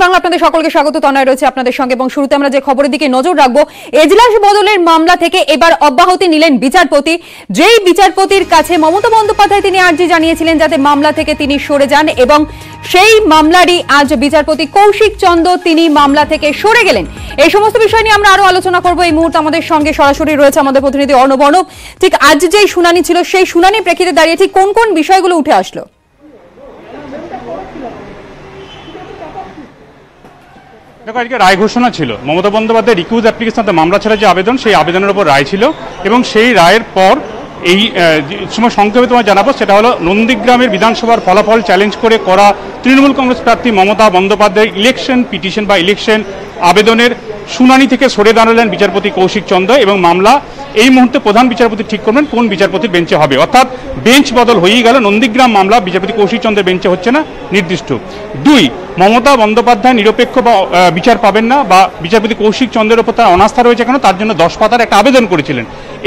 বাংলা আপনাদের সকলকে স্বাগত। তনয় রয়েছে আপনাদের সঙ্গে এবং শুরুতে আমরা যে খবরের দিকে নজর রাখবো, এজলাস বদলের মামলা থেকে এবার অব্যাহতি নিলেন বিচারপতি। যেই বিচারপতির কাছে মমতা বন্দ্যোপাধ্যায় তিনি আর্জি জানিয়েছিলেন যাতে মামলা থেকে তিনি সরে যান, এবং সেই মামলারই আজ বিচারপতি কৌশিক চন্দ তিনি মামলা থেকে সরে গেলেন। এই সমস্ত বিষয় নিয়ে আমরা আরো আলোচনা করবো। এই মুহূর্তে আমাদের সঙ্গে সরাসরি রয়েছে আমাদের প্রতিনিধি অর্ণব। ঠিক আজ যেই শুনানি ছিল সেই শুনানির প্রেক্ষিতে দাঁড়িয়ে ঠিক কোন কোন বিষয়গুলো উঠে আসলো? দেখো, আজকে রায় ঘোষণা ছিল। মমতা বন্দ্যোপাধ্যায় রিকিউজ অ্যাপ্লিকেশন মামলা ছাড়া যে আবেদন, সেই আবেদনের উপর রায় ছিল, এবং সেই রায়ের পর এই সময় সংক্ষেপে তোমায় জানাবো, সেটা হলো নন্দীগ্রামের বিধানসভার ফলাফল চ্যালেঞ্জ করে করা তৃণমূল কংগ্রেস প্রার্থী মমতা বন্দ্যোপাধ্যায়ের ইলেকশন পিটিশন বা ইলেকশন আবেদনের শুনানি থেকে সরে দাঁড়ালেন বিচারপতি কৌশিক চন্দ, এবং মামলা এই মুহূর্তে প্রধান বিচারপতি ঠিক করবেন কোন বিচারপতির বেঞ্চে হবে। অর্থাৎ বেঞ্চ বদল হয়েই গেল। নন্দীগ্রাম মামলা বিচারপতি কৌশিক চন্দ্রের বেঞ্চে হচ্ছে না, নির্দিষ্ট। 2, মমতা বন্দ্যোপাধ্যায় নিরপেক্ষ বা বিচার পাবেন না, বা বিচারপতি কৌশিক চন্দ্রের উপর তার অনাস্থা রয়েছে কেন, তার জন্য 10 পাতার একটা আবেদন করেছিলেন।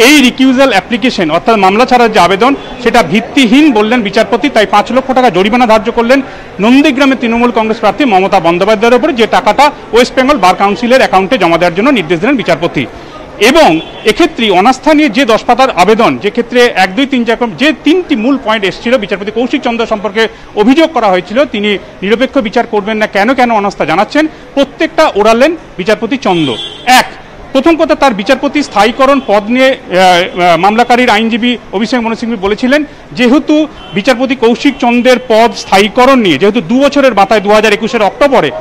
এই রিকিউজাল অ্যাপ্লিকেশন অর্থাৎ মামলা ছাড়ার যে আবেদন, সেটা ভিত্তিহীন বললেন বিচারপতি। তাই 5 লক্ষ টাকা জরিমানা ধার্য করলেন নন্দীগ্রামের তৃণমূল কংগ্রেস প্রার্থী মমতা বন্দ্যোপাধ্যায়ের উপরে, যে টাকাটা ওয়েস্ট বেঙ্গল বার কাউন্সিলের অ্যাকাউন্টে জমা দেওয়ার জন্য নির্দেশ দিলেন বিচারপতি। এবং এক্ষেত্রে অনাস্থা নিয়ে যে 10 পাতার আবেদন, যে ক্ষেত্রে 1, 2, 3, 4 যে 3টি মূল পয়েন্ট এসেছিল, বিচারপতি কৌশিক চন্দ্র সম্পর্কে অভিযোগ করা হয়েছিল তিনি নিরপেক্ষ বিচার করবেন না, কেন কেন অনাস্থা জানাচ্ছেন, প্রত্যেকটা ওড়ালেন বিচারপতি চন্দ্র। প্রথম কথা, তার বিচারপতি স্থায়ীকরণ পদ নিয়ে মামলাকারীর আইনজীবী অভিষেক মনু সিংভি বলেছিলেন, যেহেতু বিচারপতি কৌশিক চন্দ্রের পদ স্থায়ীকরণ নিয়ে যেহেতু 2 বছরের মাথায় 2021 অক্টোবরে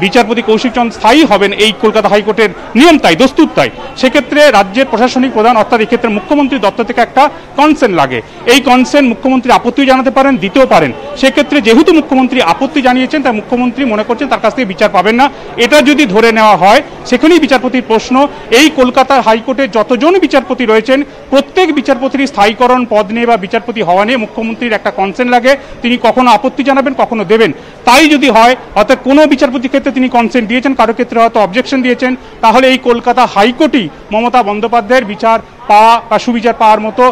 বিচারপতি কৌশিক চন্দ্র স্থায়ী হবেন, এই কলকাতা হাইকোর্টের নিয়ম তাই, দস্তুর তাই, সেক্ষেত্রে রাজ্যের প্রশাসনিক প্রধান অর্থাৎ এক্ষেত্রে মুখ্যমন্ত্রী দপ্তর থেকে একটা কনসেন্ট লাগে। এই কনসেন্ট মুখ্যমন্ত্রী আপত্তি জানাতে পারেন, দিতেও পারেন। সেক্ষেত্রে যেহেতু মুখ্যমন্ত্রী আপত্তি জানিয়েছেন, তাই মুখ্যমন্ত্রী মনে করছেন তার কাছ থেকে বিচার পাবেন না। এটা যদি ধরে নেওয়া হয়, সেখানেই বিচারপতির প্রশ্ন, এই কলকাতা হাইকোর্টে যতজন বিচারপতি রয়েছেন প্রত্যেক বিচারপতির স্থায়ীকরণ পদ নিয়ে বা বিচারপতি হওয়া নিয়ে মুখ্যমন্ত্রীর একটা কনসেন্ট লাগে। তিনি কখনো আপত্তি জানাবেন, কখনো দেবেন। তাই যদি হয়, অর্থাৎ কোনো বিচারপতির ক্ষেত্রে তিনি কনসেন্ট দিয়েছেন, কারো ক্ষেত্রে হয়তো অবজেকশন দিয়েছেন, তাহলে এই কলকাতা হাইকোর্টই মমতা বন্দ্যোপাধ্যায়ের বিচার পাওয়া বা সুবিচার পাওয়ার মতো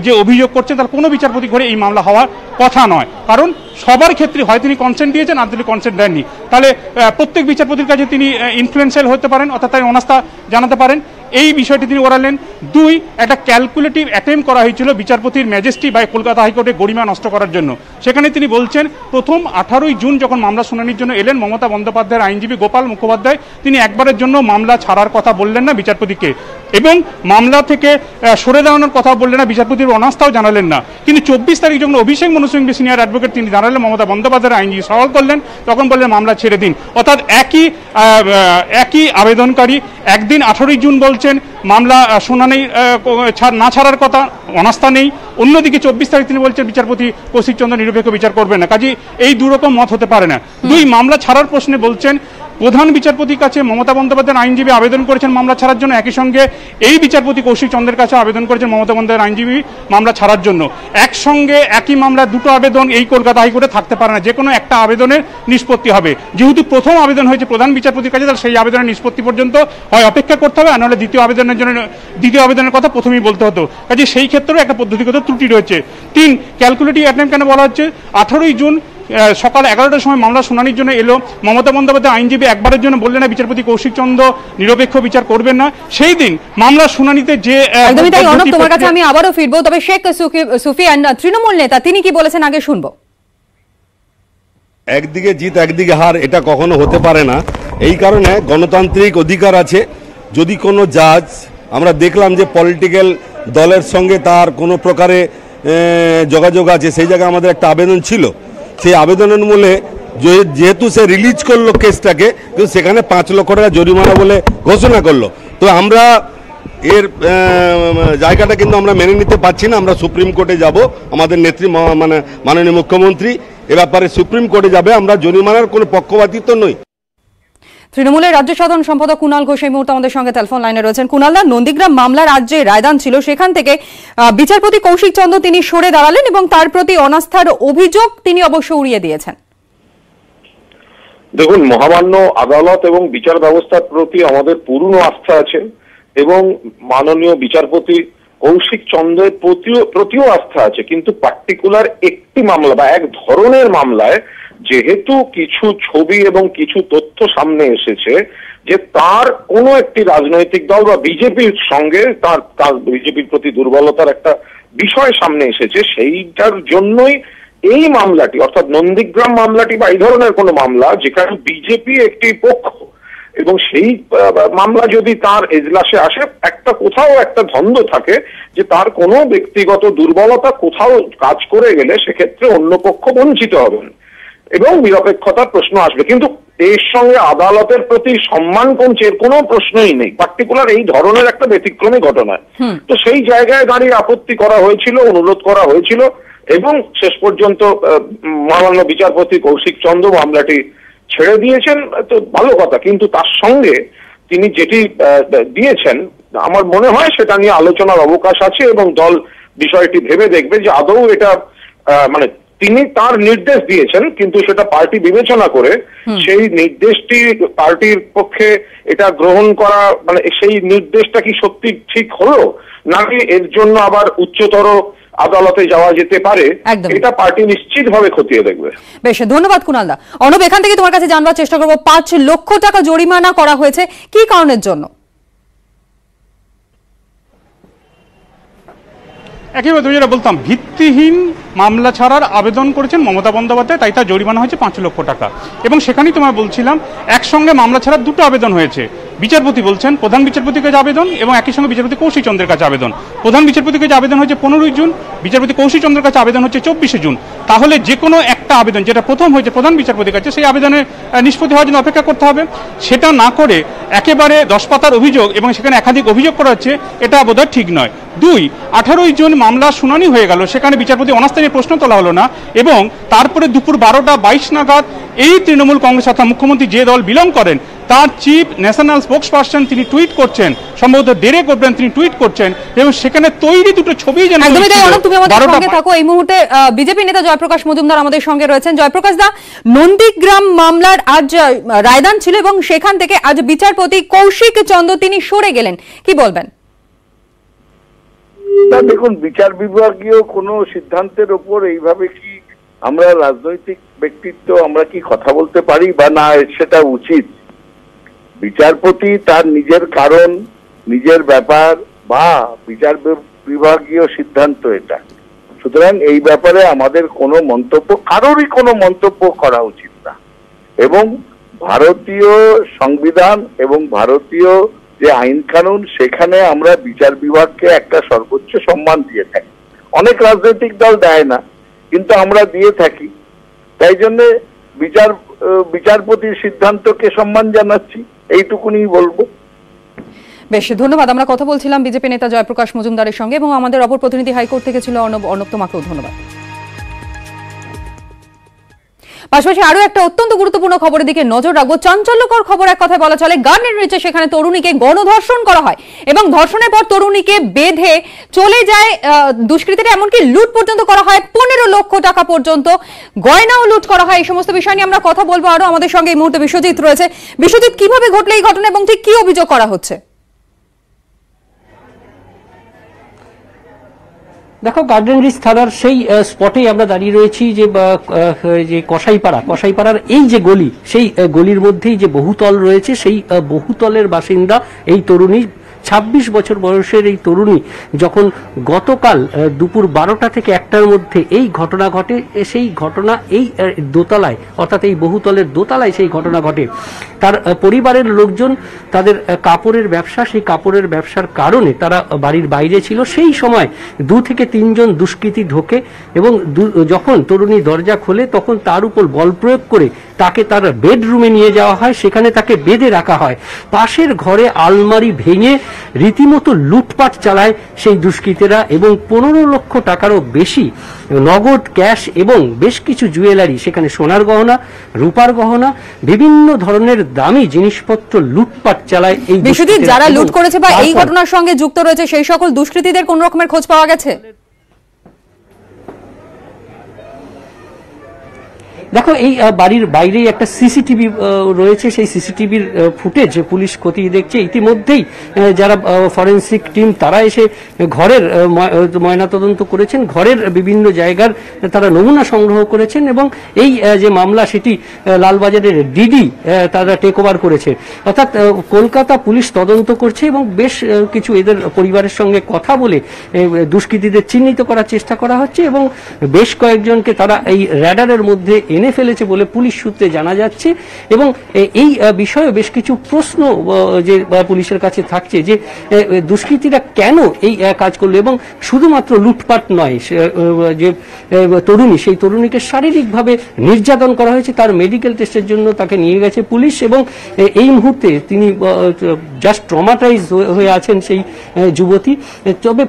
যে অভিযোগ করছেন, তার কোনো বিচারপতি ঘরে এই মামলা হওয়ার কথা নয়। কারণ সবার ক্ষেত্রে হয় তিনি কনসেন্ট দিয়েছেন আর তিনি কনসেন্ট দেননি, তাহলে প্রত্যেক বিচারপতির কাছে তিনি ইনফ্লুয়েন্সিয়াল হতে পারেন, অর্থাৎ তাই অনাস্থা জানাতে পারেন। এই বিষয়টি তিনি ওড়ালেন। 2, একটা ক্যালকুলেটিভ অ্যাটেম্প করা হয়েছিল বিচারপতির ম্যাজেস্টি বা কলকাতা হাইকোর্টের গরিমা নষ্ট করার জন্য। সেখানে তিনি বলছেন, প্রথম 18ই জুন যখন মামলা শুনানির জন্য এলেন মমতা বন্দ্যোপাধ্যায়ের আইনজীবী গোপাল মুখোপাধ্যায়, তিনি একবারের জন্য মামলা ছাড়ার কথা বললেন না বিচারপতিকে, এবং মামলা থেকে সরে দাঁড়ানোর কথা বললেন না, বিচারপতির অনাস্থাও জানালেন না। কিন্তু 24 তারিখ যখন অভিষেক মনু সিংভি সিনিয়র অ্যাডভোকেট তিনি জানালেন মমতা বন্দ্যোপাধ্যায়ের আইনজীবী সওয়াল করলেন, তখন বললেন মামলা ছেড়ে দিন। অর্থাৎ একই আবেদনকারী একদিন 18ই জুন বলছেন মামলা শুনানি না ছাড়ার কথা, অনাস্থা নেই, অন্যদিকে 24 তারিখ তিনি বলছেন বিচারপতি কৌশিক চন্দ্র নিরপেক্ষ বিচার করবেন না। কাজে এই দুরকম মত হতে পারে না। 2, মামলা ছাড়ার প্রশ্নে বলছেন প্রধান বিচারপতির কাছে মমতা বন্দ্যোপাধ্যায়ের আইনজীবী আবেদন করেছেন মামলা ছাড়ার জন্য, একই সঙ্গে এই বিচারপতি কৌশিক চন্দ্রের কাছে আবেদন করেছেন মমতা বন্দ্যোপাধ্যায়ের আইনজীবী মামলা ছাড়ার জন্য। একসঙ্গে একই মামলার 2টো আবেদন এই কলকাতা হাইকোর্টে থাকতে পারে না, যে কোনো একটা আবেদনের নিষ্পত্তি হবে। যেহেতু প্রথম আবেদন হয়েছে প্রধান বিচারপতির কাছে, তাহলে সেই আবেদনের নিষ্পত্তি পর্যন্ত হয় অপেক্ষা করতে হবে, আর নাহলে দ্বিতীয় আবেদনের কথা প্রথমেই বলতে হতো। কাজে সেই ক্ষেত্রেও একটা পদ্ধতিগত ত্রুটি রয়েছে। 3, ক্যালকুলেটিভ অ্যাটেম্প কেন বলা হচ্ছে? 18ই জুন সকাল 11টার সময় মামলা শুনানির জন্য এলো, মমতা বন্দ্যোপাধ্যায় আইনজীবী একবারের জন্য বললেন না বিচারপতি কৌশিক চন্দ্র নিরপেক্ষ বিচার করবেন না। সেই দিন মামলা শুনানিতে যে তোমার কাছে আমি আবারও ফিরবো, তবে শেখ সুফিয়ান তৃণমূল নেতা তিনি কি বলেছেন আগে শুনবো। একদিকে জিত একদিকে হার, এটা কখনো হতে পারে না। এই কারণে গণতান্ত্রিক অধিকার আছে। যদি কোনো জাজ, আমরা দেখলাম যে পলিটিক্যাল দলের সঙ্গে তার কোনো প্রকারে যোগাযোগ আছে, সেই জায়গায় আমাদের একটা আবেদন ছিল, সেই আবেদনের মূলে যেহেতু সে রিলিজ করলো কেসটাকে, কিন্তু সেখানে 5 লক্ষ টাকা জরিমানা বলে ঘোষণা করলো। তো আমরা এর জায়গাটা কিন্তু আমরা মেনে নিতে পারছি না। আমরা সুপ্রিম কোর্টে যাব, আমাদের নেত্রী মাননীয় মুখ্যমন্ত্রী এ ব্যাপারে সুপ্রিম কোর্টে যাবে। আমরা জরিমানার কোনো পক্ষপাতিত্ব নই। তৃণমূলের রাজ্য সাধারণ সম্পাদক কুণাল ঘোষ এই মুহূর্তে আমাদের সঙ্গে টেলিফোন লাইনে রয়েছেন। কুণালদা, নন্দীগ্রাম মামলার আজ যে রায়দান ছিল সেখান থেকে বিচারপতি কৌশিক চন্দ্র তিনি সরে দাঁড়ালেন এবং তার প্রতি অনাস্থার অভিযোগ তিনি অবশ্য উড়িয়ে দিয়েছেন। দেখুন, মহামান্য আদালত এবং বিচার ব্যবস্থার প্রতি আমাদের পূর্ণ আস্থা আছে, এবং মাননীয় বিচারপতি কৌশিক চন্দ্রের প্রতিও আস্থা আছে। কিন্তু পার্টিকুলার একটি মামলা বা এক ধরনের মামলায় যেহেতু কিছু ছবি এবং কিছু তথ্য সামনে এসেছে যে তার কোনো একটি রাজনৈতিক দল বা বিজেপির সঙ্গে তার বিজেপির প্রতি দুর্বলতার একটা বিষয় সামনে এসেছে, সেইটার জন্যই এই মামলাটি অর্থাৎ নন্দীগ্রাম মামলাটি বা এই ধরনের কোনো মামলা যেখানে বিজেপি একটি পক্ষ এবং সেই মামলা যদি তার এজলাসে আসে, কোথাও একটা দ্বন্দ্ব থাকে যে তার কোনো ব্যক্তিগত দুর্বলতা কোথাও কাজ করে গেলে সেক্ষেত্রে অন্য পক্ষ বঞ্চিত হবেন এবং নিরপেক্ষতার প্রশ্ন আসবে। কিন্তু এর সঙ্গে আদালতের প্রতি সম্মান পৌঁছের কোনো প্রশ্নই নেই, পার্টিকুলার এই ধরনের একটা ব্যতিক্রমী ঘটনায়। তো সেই জায়গায় দাঁড়িয়ে আপত্তি করা হয়েছিল, অনুরোধ করা হয়েছিল এবং শেষ পর্যন্ত মহামান্য বিচারপতি কৌশিক চন্দ্র মামলাটি ছেড়ে দিয়েছেন, তো ভালো কথা। কিন্তু তার সঙ্গে তিনি যেটি দিয়েছেন আমার মনে হয় সেটা নিয়ে আলোচনার অবকাশ আছে এবং দল বিষয়টি ভেবে দেখবে যে আদৌ এটা মানে তিনি তার নির্দেশ দিয়েছেন কিন্তু সেটা পার্টি বিবেচনা করে সেই নির্দেশটি পার্টির পক্ষে এটা গ্রহণ করা, মানে সেই নির্দেশটা কি সত্যি ঠিক হলো নাকি এর জন্য আবার উচ্চতর আদালতে যাওয়া যেতে পারে, এটা পার্টি নিশ্চিতভাবে খতিয়ে দেখবে। বেশ, ধন্যবাদ কুণালদা। অর্ণব, এখান থেকে তোমার কাছে জানবার চেষ্টা করবো, 5 লক্ষ টাকা জরিমানা করা হয়েছে, কি কারণের জন্য? একেবারে তুমি যেটা বলতাম, ভিত্তিহীন মামলা ছাড়ার আবেদন করেছেন মমতা বন্দ্যোপাধ্যায়, তাই তার জরিমানা হয়েছে 5 লক্ষ টাকা। এবং সেখানেই তোমায় বলছিলাম একসঙ্গে মামলা ছাড়ার 2টো আবেদন হয়েছে। বিচারপতি বলছেন প্রধান বিচারপতির কাছে আবেদন এবং একই সঙ্গে বিচারপতি কৌশিক চন্দ্রের কাছে আবেদন। প্রধান বিচারপতির কাছে আবেদন হয়েছে 15 জুন, বিচারপতি কৌশিক চন্দ্রের কাছে আবেদন হচ্ছে 24 জুন। তাহলে যে কোনো একটা আবেদন যেটা প্রথম হয়েছে প্রধান বিচারপতির কাছে, সেই আবেদনের নিষ্পত্তি হওয়ার জন্য অপেক্ষা করতে হবে। সেটা না করে একেবারে 10 পাতার অভিযোগ এবং সেখানে একাধিক অভিযোগ করা হচ্ছে, এটা বোধহয় ঠিক নয়। 2, 18 জুন মামলা শুনানি হয়ে গেল, সেখানে বিচারপতি অনাস্থা নিয়ে প্রশ্ন তোলা হলো না এবং তারপরে দুপুর 12টা 22 নাগাদ এই তৃণমূল কংগ্রেস অর্থাৎ মুখ্যমন্ত্রী যে দল বিলং করেন তার চিফ ন্যাশনাল স্পোক্স পারসন তিনি টুইট করছেন, সম্ভবত ডেরেক ওব্রায়েন তিনি টুইট করছেন এবং সেখানে তৈরি 2টো ছবি যেন তুমি আমাদের সঙ্গে থাকো। এই মুহূর্তে বিজেপি নেতা জয়প্রকাশ মজুমদার আমাদের সঙ্গে রয়েছেন। জয়প্রকাশ দা, নন্দীগ্রাম মামলার আজ রায়দান ছিল এবং সেখান থেকে আজ বিচারপতি কৌশিক চন্দ্র তিনি সরে গেলেন, কি বলবেন? দেখুন, বিচার বিভাগীয় কোনো সিদ্ধান্তের উপর এইভাবে কি আমরা রাজনৈতিক ব্যক্তিত্ব আমরা কি কথা বলতে পারি বা না, সেটা উচিত? বিচারপতি তার নিজের কারণ, নিজের ব্যাপার বা বিচার বিভাগীয় সিদ্ধান্ত এটা। সুতরাং এই ব্যাপারে আমাদের কোনো মন্তব্য, কারোরই কোনো মন্তব্য করা উচিত না। এবং ভারতীয় সংবিধান এবং ভারতীয় যে আইন কানুন, সেখানে আমরা বিচার বিভাগকে একটা সর্বোচ্চ সম্মান দিয়ে থাকি। অনেক রাজনৈতিক দল দেয় না, কিন্তু আমরা দিয়ে থাকি। তাই জন্য বিচারপতির সিদ্ধান্তকে সম্মান জানাচ্ছি, এইটুকুনি বলবো। বেশ, ধন্যবাদ। আমরা কথা বলছিলাম বিজেপি নেতা জয়প্রকাশ মজুমদারের সঙ্গে এবং আমাদের অপর প্রতিনিধি হাইকোর্ট থেকে ছিল অর্ণব। তোমাকেও ধন্যবাদ। পাশাপাশি আরো একটা অত্যন্ত গুরুত্বপূর্ণ খবরের দিকে নজর রাখবো। চাঞ্চল্যকর খবর, এক কথায় বলা চলে। গার্ডেন রিচে সেখানে তরুণীকে গণধর্ষণ করা হয় এবং ধর্ষণের পর তরুণীকে বেঁধে চলে যায় দুষ্কৃতীরা, এমনকি লুট পর্যন্ত করা হয়। 15 লক্ষ টাকা পর্যন্ত গয়নাও লুট করা হয়। এই সমস্ত বিষয় নিয়ে আমরা কথা বলবো আরো। আমাদের সঙ্গে এই মুহূর্তে বিশ্বজিৎ রয়েছে। বিশ্বজিৎ, কিভাবে ঘটলো এই ঘটনা এবং ঠিক কি অভিযোগ করা হচ্ছে? দেখো, গার্ডেন রিচ থানার সেই স্পটেই আমরা দাঁড়িয়ে রয়েছি যে কসাইপাড়ার এই যে গলি, সেই গলির মধ্যেই যে বহুতল রয়েছে, সেই বহুতলের বাসিন্দা এই তরুণী, 26 বছর বয়সের এই তরুণী, যখন গতকাল দুপুর 12টা থেকে 1টার মধ্যে এই ঘটনা ঘটে। সেই ঘটনা এই দোতলায়, অর্থাৎ এই বহুতলের দোতলায় সেই ঘটনা ঘটে। তার পরিবারের লোকজন, তাদের কাপড়ের ব্যবসা, সেই কাপড়ের ব্যবসার কারণে তারা বাড়ির বাইরে ছিল। সেই সময় 2 থেকে 3 জন দুষ্কৃতী ঢোকে এবং যখন তরুণী দরজা খোলে তখন তার উপর বল প্রয়োগ করে তাকে তার বেডরুমে নিয়ে যাওয়া হয়। সেখানে তাকে বেঁধে রাখা হয়। পাশের ঘরে আলমারি ভেঙে রীতিমতো লুটপাট চালায় সেই দুষ্কৃতীরা এবং 15 লক্ষ টাকারও বেশি নগদ ক্যাশ এবং বেশ কিছু জুয়েলারি, সেখানে সোনার গহনা, রূপার গহনা, বিভিন্ন ধরনের দামি জিনিসপত্র লুটপাট চালায় এই বিশ্বজিৎ। যারা লুট করেছে বা এই ঘটনার সঙ্গে যুক্ত রয়েছে সেই সকল দুষ্কৃতীদের কোন রকমের খোঁজ পাওয়া গেছে? দেখো এই বাড়ির বাইরেই একটা সিসিটিভি রয়েছে, সেই সিসিটিভির ফুটেজ পুলিশ খতিয়ে দেখছে। ইতিমধ্যেই যারা ফরেনসিক টিম তারা এসে ঘরের ময়নাতদন্ত করেছেন, ঘরের বিভিন্ন জায়গার তারা নমুনা সংগ্রহ করেছেন এবং এই যে মামলা সেটি লালবাজারের ডিডি তারা টেক ওভার করেছে। অর্থাৎ কলকাতা পুলিশ তদন্ত করছে এবং বেশ কিছু এদের পরিবারের সঙ্গে কথা বলে দুষ্কৃতীদের চিহ্নিত করার চেষ্টা করা হচ্ছে এবং বেশ কয়েকজনকে তারা এই র্যাডারের মধ্যে এনে ফেলেছে বলে পুলিশ সূত্রে জানা যাচ্ছে। এবং এই বিষয়ে বেশ কিছু প্রশ্ন যে পুলিশের কাছে থাকছে যে দুষ্কৃতীরা কেন এই কাজ করলো এবং শুধুমাত্র লুটপাট নয়, যে তরুণী সেই তরুণীকে শারীরিকভাবে নির্যাতন করা হয়েছে, তার মেডিকেল টেস্টের জন্য তাকে নিয়ে গেছে পুলিশ এবং এই মুহূর্তে তিনি জাস্ট ট্রমাটাইজ হয়ে আছেন সেই যুবতী। তবে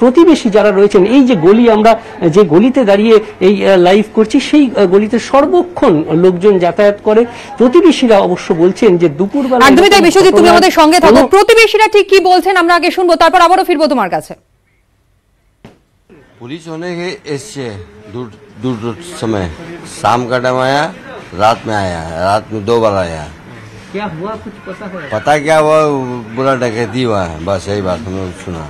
প্রতিবেশী যারা রয়েছেন, এই যে গলি আমরা যে গলিতে দাঁড়িয়ে এই লাইভ করছি সেই গলিতে সর্বক্ষণ লোকজন যাতায়াত করে। প্রতিবেশীরা অবশ্য বলছেন যে দুপুরবেলা একদমই তাই। বিশ্বজিৎ, তুমি আমাদের সঙ্গে থাকো। প্রতিবেশীরা ঠিক কি বলছেন আমরা আগে শুনবো, তারপর আবারও ফিরবো তোমার কাছে। पुलिस होने के इससे दूर समय शाम का टाइम आया, रात में आया, रात में 2 बार आया। क्या हुआ कुछ पता क्या हुआ, बुरा डकैती हुआ है, बस यही बात हमने सुना।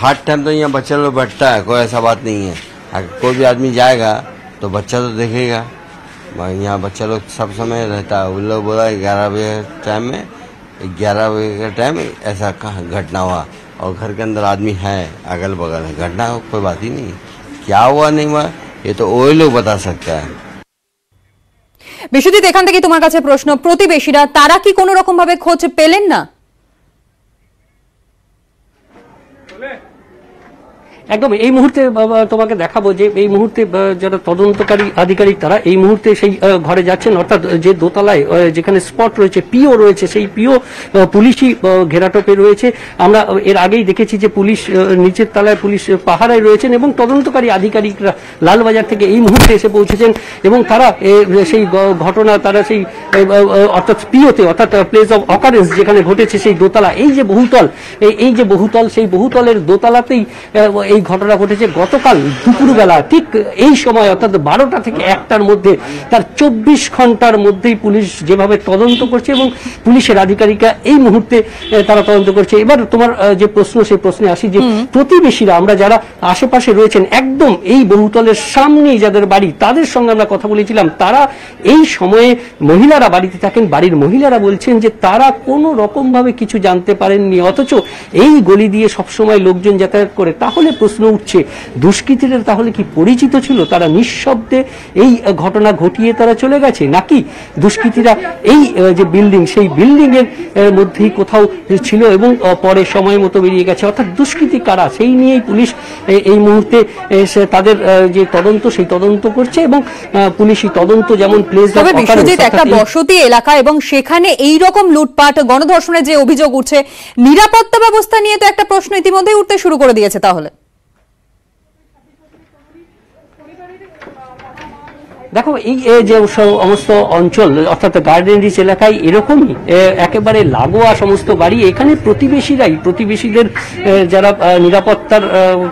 हर टाइम तो यहाँ बच्चा लोग बैठता है, कोई ऐसा बात नहीं है। अगर कोई भी आदमी जाएगा तो बच्चा तो देखेगा, यहाँ बच्चा लोग सब समय रहता है। उन लोग बोला 11 बजे टाइम में, 11 बजे का टाइम ऐसा घटना हुआ और घर के अंदर आदमी है अगल बगल है, घटना कोई बात ही नहीं। क्या हुआ नहीं हुआ ये तो वही लोग बता सकता है। বিশ্বজিৎ, এখান থেকে তোমার কাছে প্রশ্ন, প্রতিবেশীরা তারা কি কোনো রকম ভাবে খোঁজ পেলেন না? একদম এই মুহূর্তে তোমাকে দেখাবো যে এই মুহূর্তে যারা তদন্তকারী আধিকারিক তারা এই মুহূর্তে সেই ঘরে যাচ্ছেন, অর্থাৎ যে দোতলায় যেখানে স্পট রয়েছে, পিও রয়েছে, সেই পিও পুলিশই ঘেরাটোপে রয়েছে। আমরা এর আগেই দেখেছি যে পুলিশ নিচের তলায় পুলিশ পাহারায় রয়েছেন এবং তদন্তকারী আধিকারিকরা লালবাজার থেকে এই মুহূর্তে এসে পৌঁছেছেন এবং তারা সেই ঘটনা তারা সেই অর্থাৎ পিওতে, অর্থাৎ প্লেস অফ অকারেন্স যেখানে ঘটেছে সেই দোতলা, এই যে বহুতল, এই যে বহুতল, সেই বহুতলের দোতলাতেই এই ঘটনা ঘটেছে গতকাল দুপুরবেলা ঠিক এই সময়, অর্থাৎ 12টা থেকে 1টার মধ্যে। তার 24 ঘন্টার মধ্যেই পুলিশ যেভাবে তদন্ত করছে এবং পুলিশের আধিকারিকরা এই মুহূর্তে তারা তদন্ত করছে। এবার তোমার যে প্রশ্ন, সেই প্রশ্নে আসি যে প্রতিবেশীরা, আমরা যারা আশেপাশে রয়েছেন একদম এই বহুতলের সামনেই যাদের বাড়ি, তাদের সঙ্গে আমরা কথা বলেছিলাম। তারা এই সময়ে মহিলারা বাড়িতে থাকেন, বাড়ির মহিলারা বলছেন যে তারা কোনো রকম ভাবে কিছু জানতে পারেননি, অথচ এই গলি দিয়ে সবসময় লোকজন যাতায়াত করে। তাহলে প্রশ্ন উঠছে, দুষ্কৃতীরা তাহলে কি পরিচিত ছিল? তারা নিঃশব্দে এই ঘটনা ঘটিয়ে তারা চলে গেছে, নাকি দুষ্কৃতীরা এই যে বিল্ডিং, সেই বিল্ডিং এর মধ্যেই কোথাও ছিল এবং পরে সময় মতো বেরিয়ে গেছে? অর্থাৎ দুষ্কৃতী কারা, সেই নিয়েই পুলিশ এই মুহূর্তে তাদের যে তদন্ত, সেই তদন্ত করছে এবং পুলিশি তদন্ত যেমন প্লেস তবে বিশ্বজিৎ, একটা বসতি এলাকা এবং সেখানে এই রকম লুটপাট, গণধর্ষণের যে অভিযোগ উঠছে, নিরাপত্তা ব্যবস্থা নিয়ে তো একটা প্রশ্ন ইতিমধ্যেই উঠতে শুরু করে দিয়েছে। তাহলে দেখো এই যে সমস্ত অঞ্চল, অর্থাৎ গার্ডেন রিচ এলাকায় এরকমই একেবারে লাগোয়া সমস্ত বাড়ি, এখানে প্রতিবেশীদের যারা নিরাপত্তার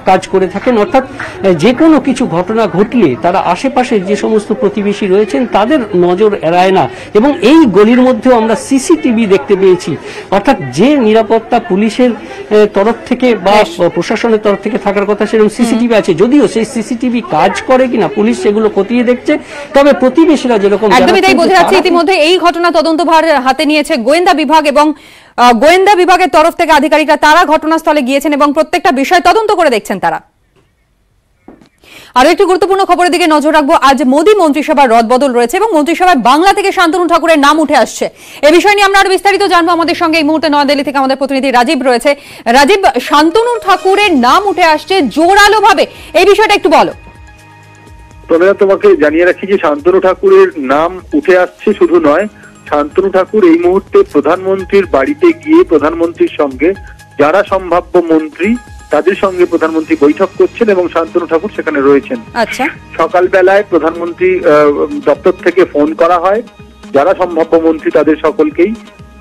কাজ করে থাকেন, অর্থাৎ যে কোনো কিছু ঘটনা ঘটলে তারা আশেপাশে যে সমস্ত প্রতিবেশী রয়েছেন তাদের নজর এড়ায় না। এবং এই গলির মধ্যেও আমরা সিসিটিভি দেখতে পেয়েছি, অর্থাৎ যে নিরাপত্তা পুলিশের তরফ থেকে বা প্রশাসনের তরফ থেকে থাকার কথা সেরকম সিসিটিভি আছে, যদিও সেই সিসিটিভি কাজ করে কিনা পুলিশ সেগুলো খতিয়ে দেখছে। তবে প্রতিবেশীরা যেরকম, একদমই তাই, বোঝা যাচ্ছে ইতিমধ্যে এই ঘটনা তদন্তভার হাতে নিয়েছে গোয়েন্দা বিভাগ এবং গোয়েন্দা বিভাগের তরফ থেকে আধিকারিকরা তারা ঘটনাস্থলে গিয়েছেন এবং প্রত্যেকটা বিষয় তদন্ত করে দেখছেন তারা। আরো একটি গুরুত্বপূর্ণ খবরের দিকে নজর রাখবো। আজ মোদী মন্ত্রিসভার রদবদল রয়েছে এবং মন্ত্রিসভায় বাংলা থেকে শান্তনু ঠাকুরের নাম উঠে আসছে। এ বিষয় নিয়ে আমরা আরো বিস্তারিত জানবো। আমাদের সঙ্গে এই মুহূর্তে নয়াদিল্লি থেকে আমাদের প্রতিনিধি রাজীব রয়েছে। রাজীব, শান্তনু ঠাকুরের নাম উঠে আসছে জোরালো ভাবে, এই বিষয়টা একটু বলো। তবে তোমাকে জানিয়ে রাখি যে শান্তনু ঠাকুরের নাম উঠে আসছে শুধু নয়, শান্তনু ঠাকুর এই মুহূর্তে প্রধানমন্ত্রীর বাড়িতে গিয়ে প্রধানমন্ত্রীর সঙ্গে যারা সম্ভাব্য মন্ত্রী তাদের সঙ্গে প্রধানমন্ত্রী বৈঠক করছেন এবং শান্তনু ঠাকুর সেখানে রয়েছেন। আচ্ছা, সকালবেলায় প্রধানমন্ত্রী দপ্তর থেকে ফোন করা হয় যারা সম্ভাব্য মন্ত্রী তাদের সকলকেই।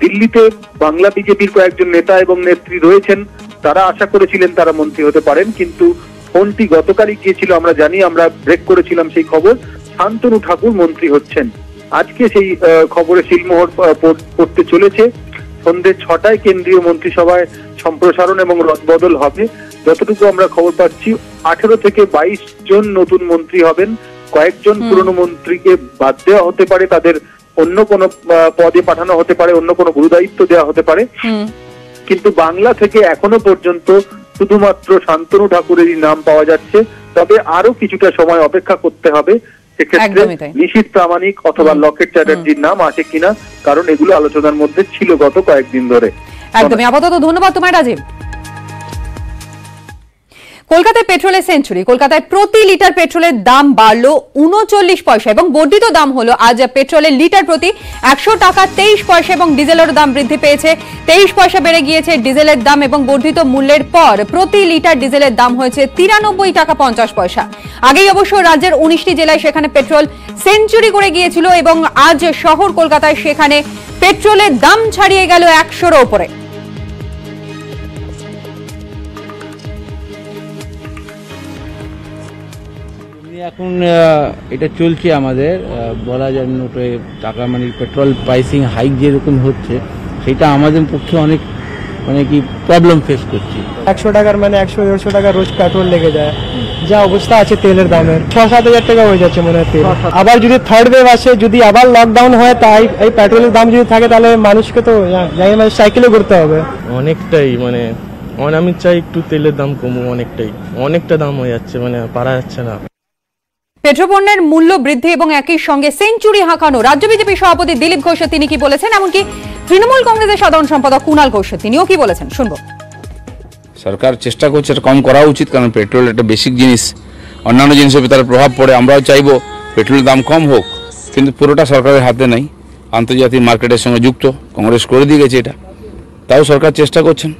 দিল্লিতে বাংলা বিজেপির কয়েকজন নেতা এবং নেত্রী রয়েছেন, তারা আশা করেছিলেন তারা মন্ত্রী হতে পারেন, কিন্তু ফোনটি গতকালই গিয়েছিল, আমরা জানি, আমরা ব্রেক করেছিলাম সেই খবর। শান্তনু ঠাকুর মন্ত্রী হচ্ছেন। আজকে সেই খবরে শিলমোহর পড়তে চলেছে। সন্ধ্যে 6টায় কেন্দ্রীয় মন্ত্রিসভায় সম্প্রসারণ এবং রদবদল হবে। যতটুকু আমরা খবর পাচ্ছি 18 থেকে 22 জন নতুন মন্ত্রী হবেন। কয়েকজন পুরনো মন্ত্রীকে বাদ দেওয়া হতে পারে, তাদের অন্য কোনো পদে পাঠানো হতে পারে, অন্য কোনো গুরুদায়িত্ব দেওয়া হতে পারে। কিন্তু বাংলা থেকে এখনো পর্যন্ত শুধুমাত্র শান্তনু ঠাকুরেরই নাম পাওয়া যাচ্ছে। তবে আরো কিছুটা সময় অপেক্ষা করতে হবে, সেক্ষেত্রে নিশীথ প্রামাণিক অথবা লকেট চ্যাটার্জির নাম আসে কিনা, কারণ এগুলো আলোচনার মধ্যে ছিল গত কয়েকদিন ধরে। একদমই। আপাতত ধন্যবাদ তোমায় রাজীব। কলকাতায় পেট্রোলের সেঞ্চুরি। কলকাতায় প্রতি লিটার পেট্রোলের দাম বাড়লো 39 পয়সা এবং বর্ধিত দাম হলো আজ পেট্রোলের লিটার প্রতি 100 টাকা 23 পয়সা এবং ডিজেলের দাম বৃদ্ধি পেয়েছে, 23 পয়সা বেড়ে গিয়েছে ডিজেলের দাম এবং বর্ধিত মূল্যের পর প্রতি লিটার ডিজেলের দাম হয়েছে 93 টাকা 50 পয়সা। আগেই অবশ্য রাজ্যের 19টি জেলায় সেখানে পেট্রোল সেঞ্চুরি করে গিয়েছিল এবং আজ শহর কলকাতায় সেখানে পেট্রোলের দাম ছাড়িয়ে গেল 100-এর উপরে। এখন এটা চলছে আমাদের বলা যায় নোটে টাকা, মানে পেট্রোল প্রাইসিং হাইক যেরকম হচ্ছে সেটা আমাদের পক্ষে অনেক মানে কি প্রবলেম ফেস করছি। 100 টাকার মানে 100-150 টাকা রোজ পেট্রোল লেগে যায়। যা অবস্থা আছে তেলের দামের 6-7 হাজার টাকা হয়ে যাচ্ছে মনে হয় তেল। আবার যদি থার্ড ওয়েভ আসে, যদি আবার লকডাউন হয়, তাই এই পেট্রোলের দাম যদি থাকে তাহলে মানুষকে তো সাইকেলে ঘুরতে হবে। অনেকটাই মানে আমি চাই একটু তেলের দাম কমুক, অনেকটা দাম হয়ে যাচ্ছে, মানে পারা যাচ্ছে না। পেট্রোপণ্যের মূল্য বৃদ্ধি এবং একই সঙ্গে সেঞ্চুরি হাঁকানো রাজ্য বিজেপি সভাপতি দিলীপ ঘোষ তিনি কি বলেছেন, এমনকি তৃণমূল কংগ্রেসের সাধারণ সম্পাদক কুণাল ঘোষ তিনিও কি বলেছেন শুনবো। সরকার চেষ্টা করছে এটা কম করা উচিত, কারণ পেট্রোল একটা বেসিক জিনিস, অন্যান্য জিনিসের ভিতরে প্রভাব পড়ে। আমরাও চাইবো পেট্রোলের দাম কম হোক, কিন্তু পুরোটা সরকারের হাতে নেই, আন্তর্জাতিক মার্কেটের সঙ্গে যুক্ত। কংগ্রেস করে দিয়ে গেছে এটা, তাও সরকার চেষ্টা করছেন।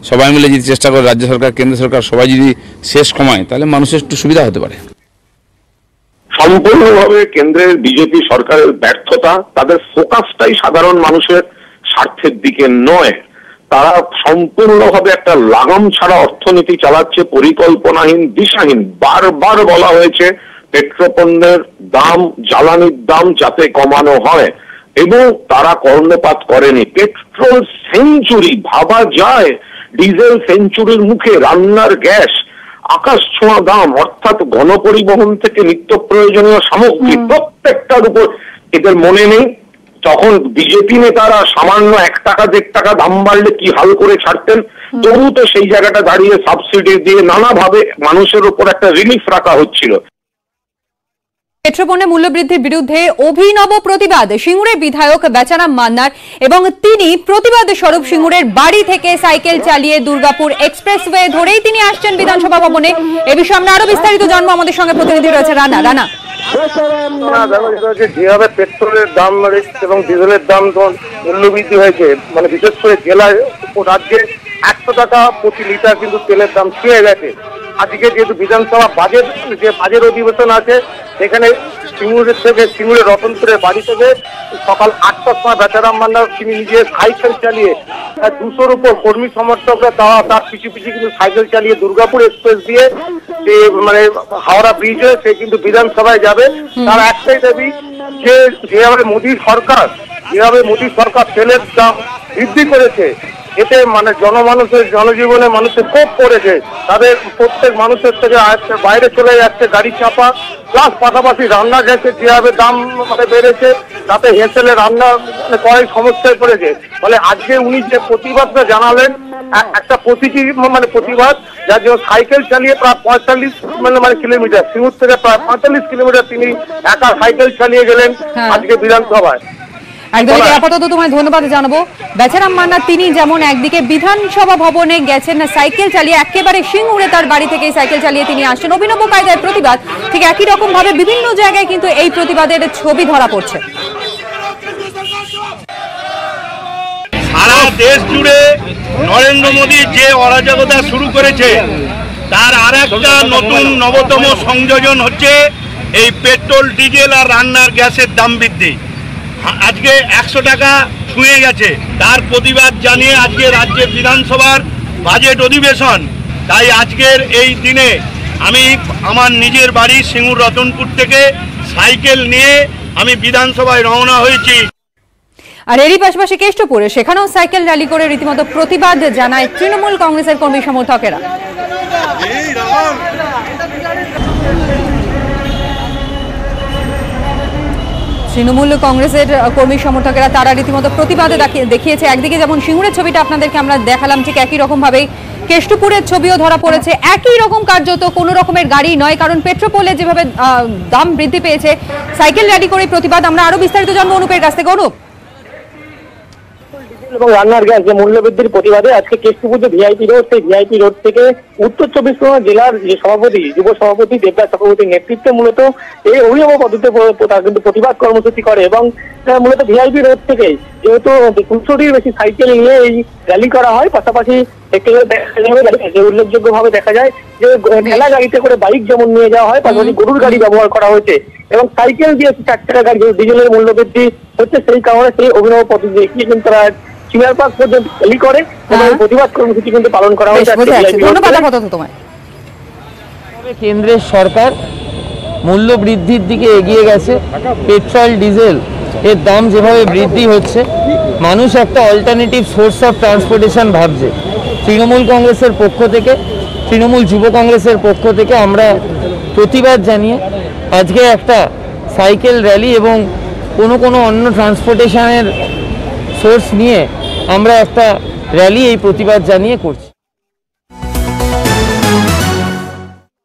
সবাই মিলে যদি চেষ্টা করে, রাজ্য সরকার কেন্দ্র সরকার সবাই যদি শেষ কমায়, তাহলে মানুষের একটু সুবিধা হতে পারে। সম্পূর্ণভাবে কেন্দ্রের বিজেপি সরকারের ব্যর্থতা, তাদের ফোকাসটাই সাধারণ মানুষের স্বার্থের দিকে নয়। তারা সম্পূর্ণভাবে একটা লাগাম ছাড়া অর্থনীতি চালাচ্ছে, পরিকল্পনাহীন, দিশাহীন। বারবার বলা হয়েছে পেট্রোপণ্যের দাম, জ্বালানির দাম যাতে কমানো হয়, এবং তারা কর্ণপাত করেনি। পেট্রোল সেঞ্চুরি ভাবা যায়, ডিজেল সেঞ্চুরির মুখে রান্নার গ্যাস আকাশ ছোঁয়া দাম, অর্থাৎ গণপরিবহন থেকে নিত্য প্রয়োজনীয় সামগ্রী প্রত্যেকটার উপর এদের মনে নেই। তখন বিজেপি নেতারা সামান্য 1 টাকা 1.5 টাকা দাম বাড়লে কি হাল করে ছাড়তেন, তবু তো সেই জায়গাটা দাঁড়িয়ে সাবসিডি দিয়ে নানাভাবে মানুষের উপর একটা রিলিফ রাখা হচ্ছিল। পেট্রোপণ্যের মূল্যবৃদ্ধির বিরুদ্ধে অভিনব প্রতিবাদ সিঙ্গুরের বিধায়ক বেচারাম মান্নার, এবং তিনি প্রতিবাদ স্বরূপ সিঙ্গুরের বাড়ি থেকে সাইকেল চালিয়ে দুর্গাপুর এক্সপ্রেসওয়ে ধরেই তিনি আসছেন বিধানসভা ভবনে। এ বিষয়ে আমরা আরো বিস্তারিত জানবো, আমাদের সঙ্গে প্রতিনিধি রয়েছে রানা। যেভাবে পেট্রোলের দাম এবং ডিজেলের দাম মূল্যবৃদ্ধি হয়েছে, মানে বিশেষ করে জেলায় রাজ্যে 100 টাকা প্রতি লিটার কিন্তু তেলের দাম ছুঁয়ে গেছে। আজকে যেহেতু বিধানসভা বাজেট অধিবেশন আছে, সেখানে সিঙ্গুরের রতনপুরের বাড়ি থেকে সকাল 8টার সময় বেচারাম মান্নার তিনি নিজে সাইকেল চালিয়ে 200-র উপর কর্মী সমর্থকরা তার পিছু কিন্তু সাইকেল চালিয়ে দুর্গাপুর এক্সপ্রেস দিয়ে মানে হাওড়া ব্রিজ হয়ে সে কিন্তু বিধানসভায় যাবে। তার একটাই দাবি যে যেভাবে মোদী সরকার তেলের দাম বৃদ্ধি করেছে, এতে মানে জনমানুষের জনজীবনে মানুষের ক্ষোভ পড়েছে। তাদের প্রত্যেক মানুষের থেকে বাইরে চলে যাচ্ছে গাড়ি চাপা, প্লাস পাশাপাশি রান্না গ্যাসের যেভাবে দাম মানে বেড়েছে, তাতে হেসেলে রান্না করাই সমস্যায় পড়েছে। ফলে আজকে উনি যে প্রতিবাদটা জানালেন, একটা প্রতিবাদ, যার জন্য সাইকেল চালিয়ে প্রায় 45 কিলোমিটার, সিঙ্গুর থেকে প্রায় 45 কিলোমিটার তিনি একা সাইকেল চালিয়ে গেলেন আজকে বিধানসভায়। একদমই। আপাতত তোমায় ধন্যবাদ জানাবো। বেচারাম মান্না তিনি যেমন একদিকে বিধানসভা ভবনে গেছেন সাইকেল চালিয়ে, একেবারে সিঙ্গুরে তার বাড়ি থেকে সাইকেল চালিয়ে তিনি আসছেন। অভিনব কায়দায় প্রতিবাদ, ঠিক একই রকম ভাবে বিভিন্ন জায়গায় কিন্তু এই প্রতিবাদের ছবি ধরা পড়ছে। সারা দেশ জুড়ে নরেন্দ্র মোদী যে অরাজকতা শুরু করেছে, তার আর একটা নতুন নবতম সংযোজন হচ্ছে এই পেট্রোল, ডিজেল আর রান্নার গ্যাসের দাম বৃদ্ধি। আজকে 100 টাকা ছুঁয়ে গেছে, তার প্রতিবাদ জানিয়ে আজকে রাজ্যের বিধানসভার বাজেট অধিবেশন। তাই আজকের এই দিনে আমি আমার নিজের বাড়ি সিঙ্গুর রতনপুর থেকে সাইকেল নিয়ে আমি বিধানসভায় রওনা হয়েছি। আর এরই পাশাপাশি কেষ্টপুরে সেখানেও সাইকেল র্যালি করে রীতিমতো প্রতিবাদ জানায় তৃণমূল কংগ্রেসের কর্মী সমর্থকেরা। তৃণমূল কংগ্রেসের কর্মী সমর্থকেরা তারা রীতিমতো প্রতিবাদে দেখিয়েছে। একদিকে যেমন সিঙ্গুরের ছবিটা আপনাদেরকে আমরা দেখালাম, ঠিক একই রকম ভাবেই কেষ্টপুরের ছবিও ধরা পড়েছে। একই রকম কার্যত কোনো রকমের গাড়ি নয়, কারণ পেট্রোলে যেভাবে দাম বৃদ্ধি পেয়েছে, সাইকেল র্যালি করে প্রতিবাদ। আমরা আরো বিস্তারিত জানবো অনুপের কাছ থেকে। অনুপ, এবং রান্নার গ্যাস যে মূল্যবৃদ্ধির প্রতিবাদে আজকে কেষ্টপুর যে ভিআইপি রোড, সেই ভিআইপি রোড থেকে উত্তর 24 পরগনা জেলার যে সভাপতি, যুব সভাপতি দেবদাস চক্রবর্তীর নেতৃত্বে মূলত এই অভিনব পদ্ধতিতে কিন্তু প্রতিবাদ কর্মসূচি করে। এবং মূলত ভিআইপি রোড থেকে যেহেতু 200টির বেশি সাইকেল নিয়ে এই র্যালি করা হয়, পাশাপাশি উল্লেখযোগ্য ভাবে দেখা যায় যে ঠেলা গাড়িতে করে বাইক যেমন নিয়ে যাওয়া হয়, পাশাপাশি গরুর গাড়ি ব্যবহার করা হয়েছে এবং সাইকেল দিয়ে 4 চাকা গাড়ি, ডিজেলের মূল্যবৃদ্ধি হচ্ছে সেই কারণে সেই অভিনব পদ্ধতি দেখিয়ে কিন্তু তারা সিনিয়র পার্ক পর্যন্ত র্যালি করে এবং প্রতিবাদ কর্মসূচি কিন্তু পালন করা হয়েছে। কেন্দ্রের সরকার মূল্য বৃদ্ধির দিকে এগিয়ে গেছে। পেট্রোল ডিজেল এর দাম যেভাবে বৃদ্ধি হচ্ছে, মানুষ একটা অল্টারনেটিভ সোর্স অফ ট্রান্সপোর্টেশন ভাবছে। তৃণমূল কংগ্রেসের পক্ষ থেকে, তৃণমূল যুব কংগ্রেসের পক্ষ থেকে আমরা প্রতিবাদ জানিয়ে আজকে একটা সাইকেল র্যালি এবং কোনো অন্য ট্রান্সপোর্টেশনের সোর্স নিয়ে আমরা একটা র্যালি এই প্রতিবাদ জানিয়ে করছি।